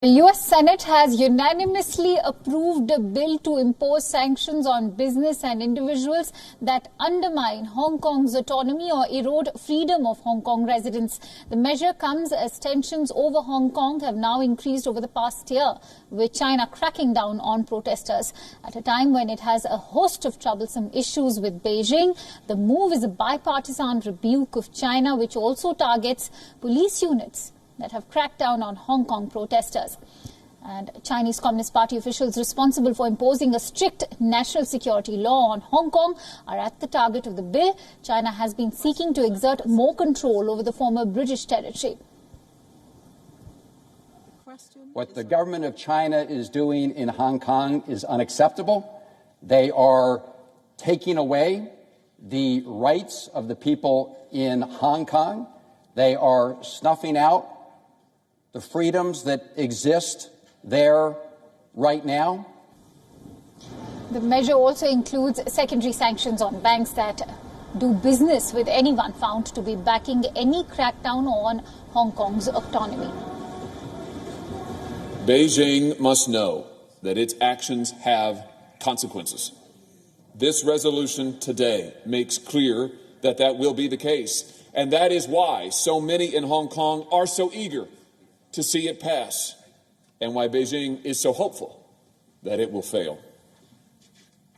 The U.S. Senate has unanimously approved a bill to impose sanctions on business and individuals that undermine Hong Kong's autonomy or erode freedom of Hong Kong residents. The measure comes as tensions over Hong Kong have now increased over the past year, with China cracking down on protesters. At a time when it has a host of troublesome issues with Beijing, the move is a bipartisan rebuke of China, which also targets police units that have cracked down on Hong Kong protesters. And Chinese Communist Party officials responsible for imposing a strict national security law on Hong Kong are at the target of the bill. China has been seeking to exert more control over the former British territory. What the government of China is doing in Hong Kong is unacceptable. They are taking away the rights of the people in Hong Kong. They are snuffing out the freedoms that exist there right now. The measure also includes secondary sanctions on banks that do business with anyone found to be backing any crackdown on Hong Kong's autonomy. Beijing must know that its actions have consequences. This resolution today makes clear that that will be the case, and that is why so many in Hong Kong are so eager to see it pass, and why Beijing is so hopeful that it will fail.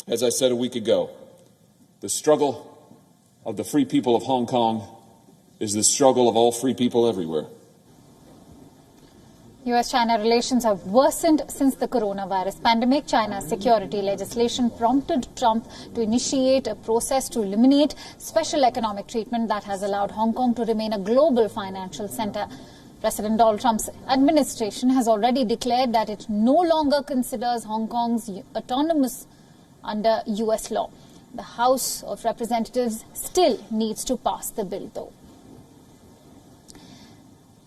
As I said a week ago, the struggle of the free people of Hong Kong is the struggle of all free people everywhere. U.S.-China relations have worsened since the coronavirus pandemic. China's security legislation prompted Trump to initiate a process to eliminate special economic treatment that has allowed Hong Kong to remain a global financial center. President Donald Trump's administration has already declared that it no longer considers Hong Kong's autonomous under U.S. law. The House of Representatives still needs to pass the bill, though.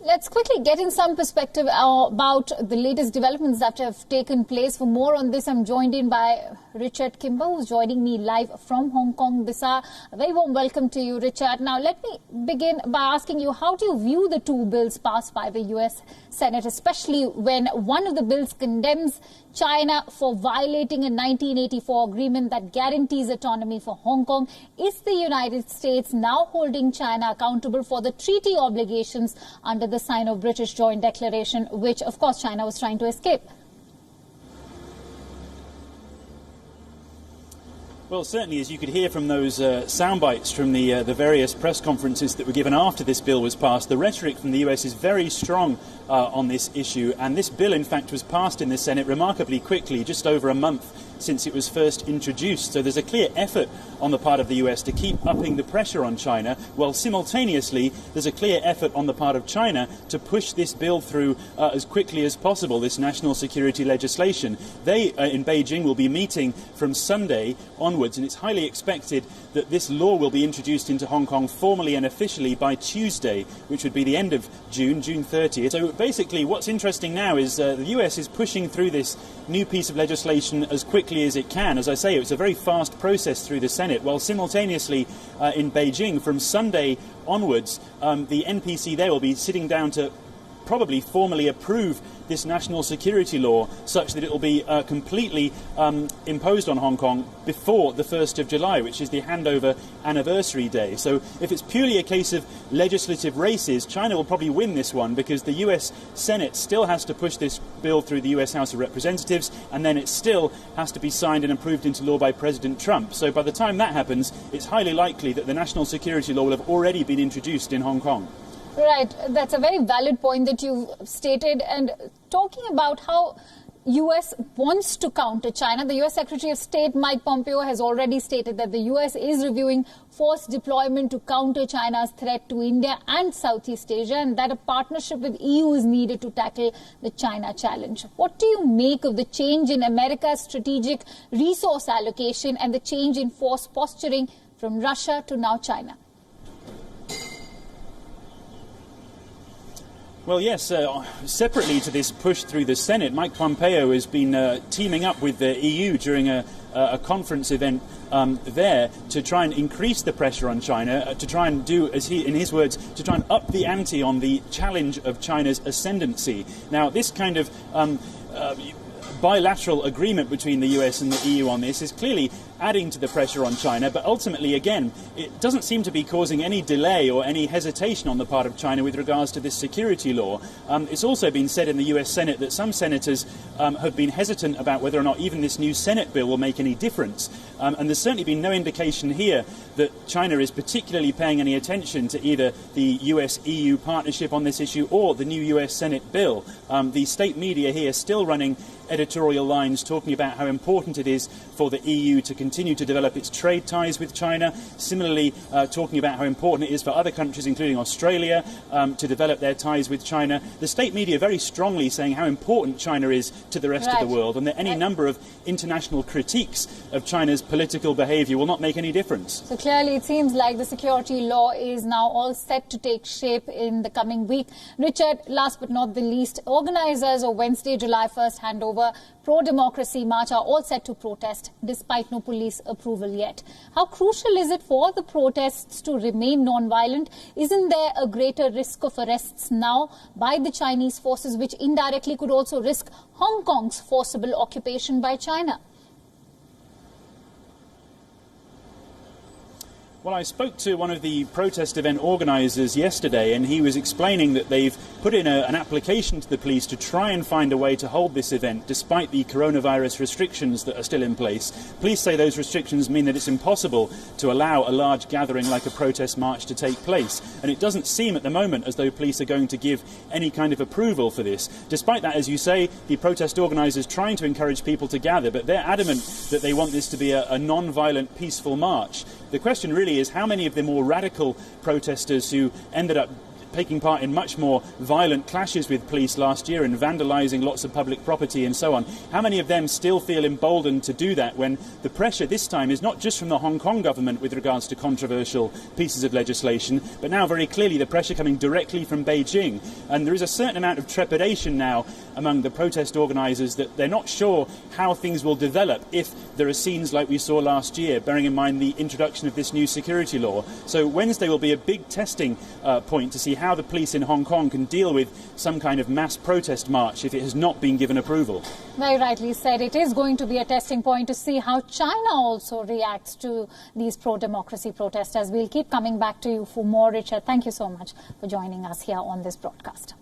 Let's quickly get in some perspective about the latest developments that have taken place. For more on this, I'm joined in by Richard Kimber, who's joining me live from Hong Kong this hour. A very warm welcome to you, Richard. Now, let me begin by asking you, how do you view the two bills passed by the U.S. Senate, especially when one of the bills condemns China for violating a 1984 agreement that guarantees autonomy for Hong Kong? Is the United States now holding China accountable for the treaty obligations under the Sino-British Joint Declaration, which, of course, China was trying to escape? Well, certainly, as you could hear from those sound bites from the various press conferences that were given after this bill was passed, the rhetoric from the US is very strong on this issue. And this bill, in fact, was passed in the Senate remarkably quickly, just over a month since it was first introduced. So there's a clear effort on the part of the US to keep upping the pressure on China, while simultaneously there's a clear effort on the part of China to push this bill through as quickly as possible, this national security legislation. They, in Beijing, will be meeting from Sunday onwards, and it's highly expected that this law will be introduced into Hong Kong formally and officially by Tuesday, which would be the end of June 30th. So basically what's interesting now is the US is pushing through this new piece of legislation as quickly as it can. As I say, it's a very fast process through the Senate, while simultaneously in Beijing from Sunday onwards, the NPC there will be sitting down to probably formally approve this national security law such that it will be completely imposed on Hong Kong before the 1st of July, which is the handover anniversary day. So if it's purely a case of legislative races, China will probably win this one, because the US Senate still has to push this bill through the US House of Representatives, and then it still has to be signed and approved into law by President Trump. So by the time that happens, it's highly likely that the national security law will have already been introduced in Hong Kong. Right. That's a very valid point that you've stated. And talking about how U.S. wants to counter China, the U.S. Secretary of State Mike Pompeo has already stated that the U.S. is reviewing force deployment to counter China's threat to India and Southeast Asia, and that a partnership with EU is needed to tackle the China challenge. What do you make of the change in America's strategic resource allocation and the change in force posturing from Russia to now China? Well, yes, separately to this push through the Senate, Mike Pompeo has been teaming up with the EU during a conference event there to try and increase the pressure on China, to try and do, as he, in his words, to try and up the ante on the challenge of China's ascendancy. Now, this kind of bilateral agreement between the US and the EU on this is clearly adding to the pressure on China, but ultimately, again, it doesn't seem to be causing any delay or any hesitation on the part of China with regards to this security law. It's also been said in the US Senate that some senators have been hesitant about whether or not even this new Senate bill will make any difference. And there's certainly been no indication here that China is particularly paying any attention to either the US-EU partnership on this issue or the new US Senate bill. The state media here still running editorial lines talking about how important it is for the EU to continue to develop its trade ties with China. Similarly, talking about how important it is for other countries, including Australia, to develop their ties with China. The state media very strongly saying how important China is to the rest of the world, and that any number of international critiques of China's political behaviour will not make any difference. So clearly it seems like the security law is now all set to take shape in the coming week. Richard, last but not the least, organisers of Wednesday, July 1st handover pro-democracy march are all set to protest despite no police approval yet. How crucial is it for the protests to remain non-violent? Isn't there a greater risk of arrests now by the Chinese forces, which indirectly could also risk Hong Kong's forcible occupation by China? Well, I spoke to one of the protest event organisers yesterday, and he was explaining that they've put in an application to the police to try and find a way to hold this event despite the coronavirus restrictions that are still in place. Police say those restrictions mean that it's impossible to allow a large gathering like a protest march to take place, and it doesn't seem at the moment as though police are going to give any kind of approval for this. Despite that, as you say, the protest organisers trying to encourage people to gather, but they're adamant that they want this to be a non-violent, peaceful march. The question really is how many of the more radical protesters who ended up taking part in much more violent clashes with police last year and vandalising lots of public property and so on, how many of them still feel emboldened to do that when the pressure this time is not just from the Hong Kong government with regards to controversial pieces of legislation, but now very clearly the pressure coming directly from Beijing. And there is a certain amount of trepidation now among the protest organisers that they're not sure how things will develop if there are scenes like we saw last year, bearing in mind the introduction of this new security law. So Wednesday will be a big testing point to see how the police in Hong Kong can deal with some kind of mass protest march if it has not been given approval. Very rightly said. It is going to be a testing point to see how China also reacts to these pro-democracy protesters. We'll keep coming back to you for more, Richard. Thank you so much for joining us here on this broadcast.